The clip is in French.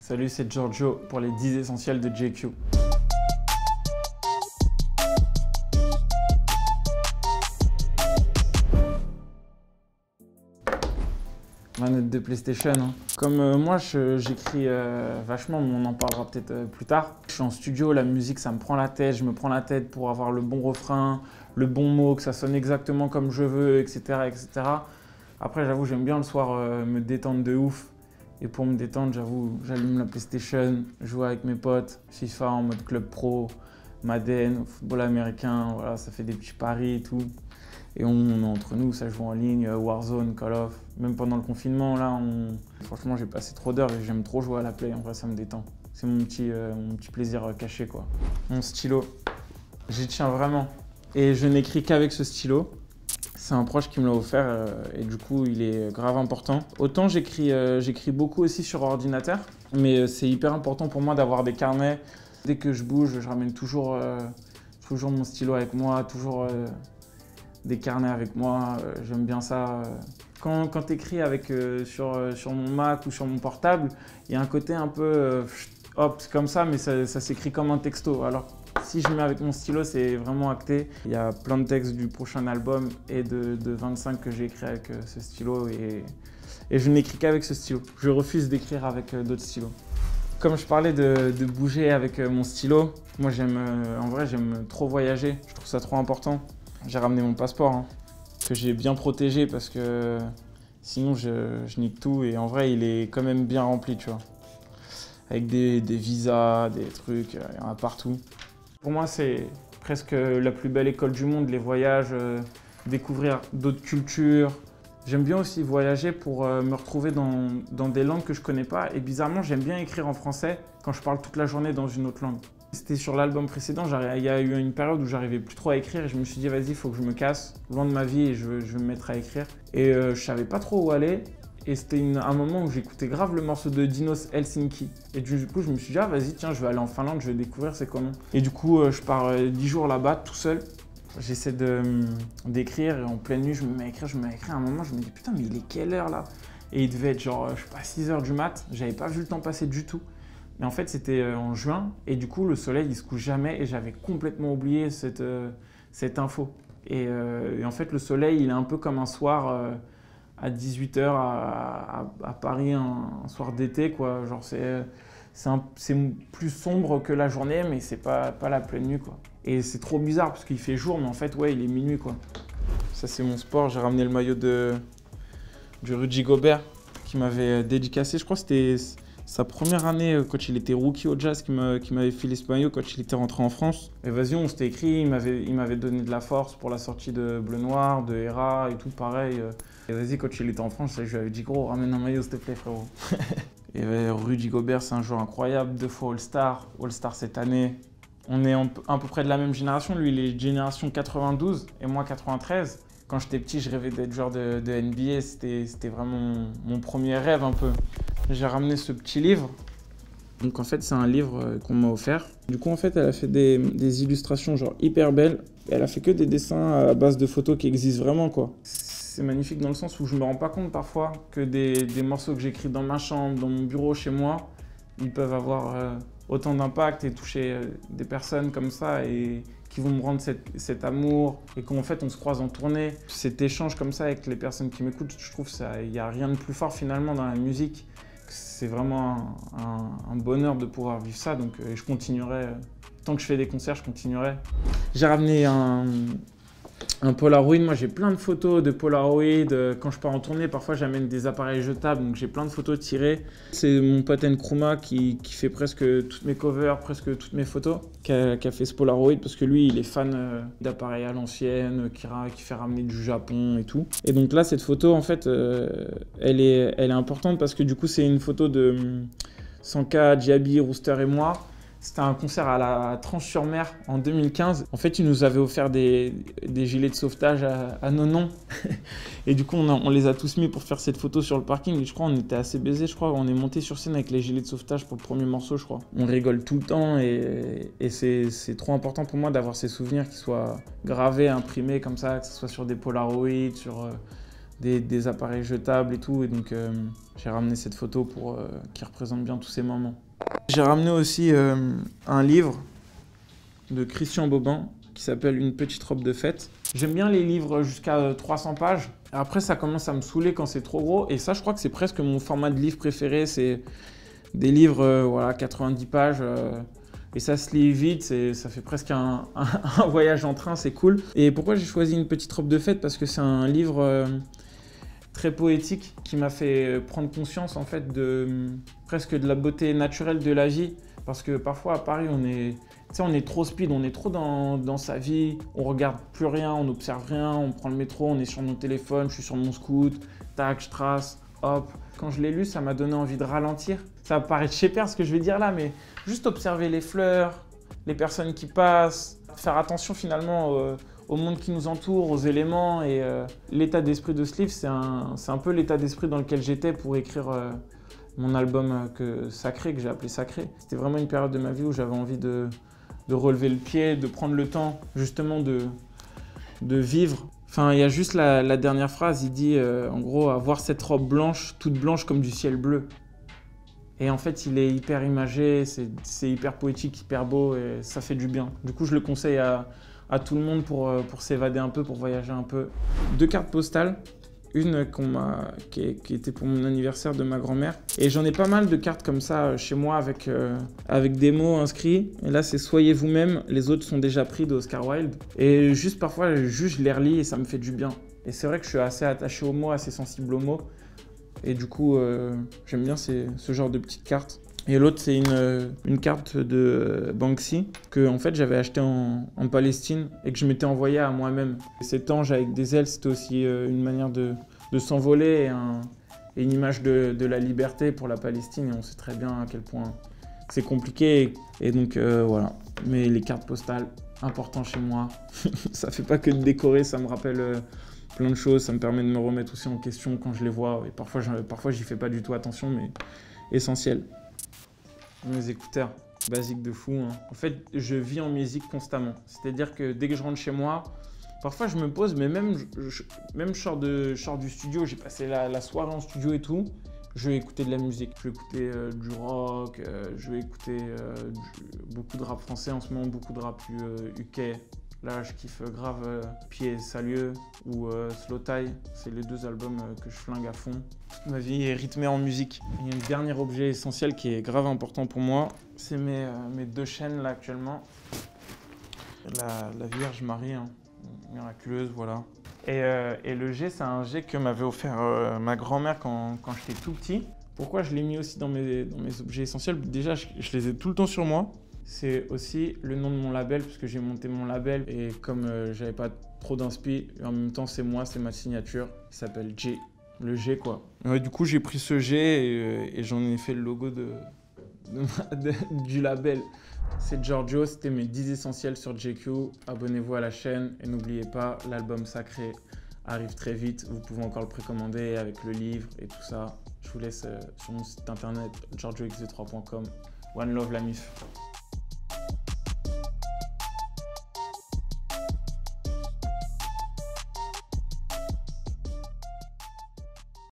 Salut, c'est Giorgio pour les 10 essentiels de JQ. Manette de PlayStation. Hein. Comme moi, j'écris vachement, mais on en parlera peut-être plus tard. Je suis en studio, la musique, ça me prend la tête. Je me prends la tête pour avoir le bon refrain, le bon mot, que ça sonne exactement comme je veux, etc. etc. Après, j'avoue, j'aime bien le soir me détendre de ouf. Et pour me détendre, j'avoue, j'allume la PlayStation, jouer avec mes potes, FIFA en mode club pro, Madden, football américain, voilà, ça fait des petits paris et tout. Et on est entre nous, ça joue en ligne, Warzone, Call of. Même pendant le confinement, là, franchement, j'ai passé trop d'heures et j'aime trop jouer à la play. En vrai, ça me détend. C'est mon petit plaisir caché, quoi. Mon stylo, j'y tiens vraiment. Et je n'écris qu'avec ce stylo. C'est un proche qui me l'a offert et du coup, il est grave important. Autant j'écris beaucoup aussi sur ordinateur, mais c'est hyper important pour moi d'avoir des carnets. Dès que je bouge, je ramène toujours mon stylo avec moi, toujours des carnets avec moi. J'aime bien ça. Quand tu écris sur mon Mac ou sur mon portable, il y a un côté un peu hop, c'est comme ça, mais ça s'écrit comme un texto. Alors si je mets avec mon stylo, c'est vraiment acté. Il y a plein de textes du prochain album et de 25 que j'ai écrit avec ce stylo et je n'écris qu'avec ce stylo. Je refuse d'écrire avec d'autres stylos. Comme je parlais de bouger avec mon stylo, moi en vrai j'aime trop voyager, je trouve ça trop important. J'ai ramené mon passeport hein, que j'ai bien protégé parce que sinon je nique tout et en vrai il est quand même bien rempli, tu vois. Avec des visas, des trucs, il y en a partout. Pour moi, c'est presque la plus belle école du monde, les voyages, découvrir d'autres cultures. J'aime bien aussi voyager pour me retrouver dans des langues que je ne connais pas. Et bizarrement, j'aime bien écrire en français quand je parle toute la journée dans une autre langue. C'était sur l'album précédent, il y a eu une période où j'arrivais plus trop à écrire et je me suis dit, vas-y, il faut que je me casse, loin de ma vie et je vais me mettre à écrire. Et je ne savais pas trop où aller. Et c'était un moment où j'écoutais grave le morceau de Dinos Helsinki. Et du coup, je me suis dit, ah vas-y, tiens, je vais aller en Finlande, je vais découvrir c'est comment. Et du coup, je pars 10 jours là-bas, tout seul. J'essaie d'écrire et en pleine nuit, je me mets à écrire. À un moment, je me dis, putain, mais il est quelle heure là? Et il devait être genre, je sais pas, 6 h du mat. J'avais pas vu le temps passer du tout. Mais en fait, c'était en juin. Et du coup, le soleil, il se couche jamais. Et j'avais complètement oublié cette info. Et en fait, le soleil, il est un peu comme un soir... à 18 h à Paris un soir d'été, quoi. Genre c'est plus sombre que la journée, mais c'est pas la pleine nuit, quoi. Et c'est trop bizarre parce qu'il fait jour, mais en fait, ouais, il est minuit, quoi. Ça, c'est mon sport. J'ai ramené le maillot du Rudy Gobert qui m'avait dédicacé. Je crois que c'était sa première année quand il était rookie au Jazz qui m'avait filé ce maillot quand il était rentré en France. Et vas-y, on s'était écrit, il m'avait donné de la force pour la sortie de Bleu Noir, de Hera et tout, pareil. Et vas-je quand il était en France, je lui avais dit gros, ramène un maillot s'il te plaît frérot. Et Rudy Gobert, c'est un joueur incroyable, 2 fois All-Star cette année. On est à peu près de la même génération, lui il est génération 92 et moi 93. Quand j'étais petit, je rêvais d'être joueur de NBA, c'était vraiment mon premier rêve un peu. J'ai ramené ce petit livre. Donc en fait, c'est un livre qu'on m'a offert. Du coup, en fait, elle a fait des illustrations genre hyper belles. Elle a fait que des dessins à base de photos qui existent vraiment, quoi. C'est magnifique dans le sens où je me rends pas compte parfois que des morceaux que j'écris dans ma chambre, dans mon bureau, chez moi, ils peuvent avoir autant d'impact et toucher des personnes comme ça et qui vont me rendre cet amour et qu'en fait on se croise en tournée. Cet échange comme ça avec les personnes qui m'écoutent, je trouve qu'il n'y a rien de plus fort finalement dans la musique. C'est vraiment un bonheur de pouvoir vivre ça, donc je continuerai. Tant que je fais des concerts, je continuerai. J'ai ramené un Polaroid. Moi, j'ai plein de photos de Polaroid. Quand je pars en tournée, parfois, j'amène des appareils jetables, donc j'ai plein de photos tirées. C'est mon pote Nkrumah qui fait presque toutes mes covers, presque toutes mes photos, qui a fait ce Polaroid, parce que lui, il est fan d'appareils à l'ancienne, qui fait ramener du Japon et tout. Et donc là, cette photo, en fait, elle est importante parce que du coup, c'est une photo de Sanka, Diaby, Rooster et moi. C'était un concert à la Tranche-sur-Mer en 2015. En fait, ils nous avaient offert des gilets de sauvetage à nos noms. Et du coup, on les a tous mis pour faire cette photo sur le parking. Et je crois qu'on était assez baisés, je crois. On est monté sur scène avec les gilets de sauvetage pour le premier morceau, je crois. On rigole tout le temps et c'est trop important pour moi d'avoir ces souvenirs qui soient gravés, imprimés comme ça, que ce soit sur des Polaroids, des appareils jetables et tout. Et donc, j'ai ramené cette photo qui représente bien tous ces moments. J'ai ramené aussi un livre de Christian Bobin qui s'appelle Une petite robe de fête. J'aime bien les livres jusqu'à 300 pages. Après, ça commence à me saouler quand c'est trop gros. Et ça, je crois que c'est presque mon format de livre préféré. C'est des livres, voilà, 90 pages. Et ça se lit vite, ça fait presque un voyage en train, c'est cool. Et pourquoi j'ai choisi Une petite robe de fête? Parce que c'est un livre très poétique qui m'a fait prendre conscience en fait presque de la beauté naturelle de la vie. Parce que parfois à Paris, on est trop speed, on est trop dans sa vie, on regarde plus rien, on n'observe rien, on prend le métro, on est sur nos téléphones, je suis sur mon scoot, tac, je trace, hop. Quand je l'ai lu, ça m'a donné envie de ralentir. Ça va paraître chez-père ce que je vais dire là, mais juste observer les fleurs, les personnes qui passent, faire attention finalement au monde qui nous entoure, aux éléments. Et l'état d'esprit de ce livre, c'est un peu l'état d'esprit dans lequel j'étais pour écrire mon album Sacré, que j'ai appelé Sacré. C'était vraiment une période de ma vie où j'avais envie de relever le pied, de prendre le temps justement de vivre. Enfin, il y a juste la dernière phrase, il dit en gros, avoir cette robe blanche, toute blanche comme du ciel bleu. Et en fait, il est hyper imagé, c'est hyper poétique, hyper beau et ça fait du bien. Du coup, je le conseille à tout le monde pour s'évader un peu, pour voyager un peu. 2 cartes postales. Une qui était pour mon anniversaire de ma grand-mère. Et j'en ai pas mal de cartes comme ça chez moi avec des mots inscrits. Et là, c'est « Soyez vous-même ». Les autres sont déjà pris d'Oscar Wilde. Et juste parfois, je les relis et ça me fait du bien. Et c'est vrai que je suis assez attaché aux mots, assez sensible aux mots. Et du coup, j'aime bien ce genre de petites cartes. Et l'autre, c'est une carte de Banksy que en fait, j'avais acheté en Palestine et que je m'étais envoyé à moi-même. Cet ange avec des ailes, c'était aussi une manière de s'envoler et une image de la liberté pour la Palestine. Et on sait très bien à quel point c'est compliqué. Et donc, voilà. Mais les cartes postales, important chez moi. Ça fait pas que de décorer, ça me rappelle plein de choses. Ça me permet de me remettre aussi en question quand je les vois. Et parfois j'y fais pas du tout attention, mais essentiel. Mes écouteurs, basique de fou, hein. En fait, je vis en musique constamment. C'est-à-dire que dès que je rentre chez moi, parfois je me pose, mais même je sors du studio, j'ai passé la soirée en studio et tout, je vais écouter de la musique. Je vais écouter du rock, je vais écouter beaucoup de rap français en ce moment, beaucoup de rap UK. Là, je kiffe grave Pied Salieu ou Slow Tie. C'est les 2 albums que je flingue à fond. Ma vie est rythmée en musique. Il y a un dernier objet essentiel qui est grave important pour moi. C'est mes 2 chaînes là actuellement. La Vierge Marie, hein, miraculeuse, voilà. Et le G, c'est un G que m'avait offert ma grand-mère quand j'étais tout petit. Pourquoi je l'ai mis aussi dans mes objets essentiels? Déjà, je les ai tout le temps sur moi. C'est aussi le nom de mon label, puisque j'ai monté mon label. Et comme j'avais pas trop d'inspi, en même temps, c'est moi, c'est ma signature. Il s'appelle G. Le G, quoi. Ouais, du coup, j'ai pris ce G et j'en ai fait le logo du label. C'est Giorgio, c'était mes 10 essentiels sur GQ. Abonnez-vous à la chaîne et n'oubliez pas, l'album Sacré arrive très vite. Vous pouvez encore le précommander avec le livre et tout ça. Je vous laisse sur mon site internet giorgioxv3.com. One love la mif.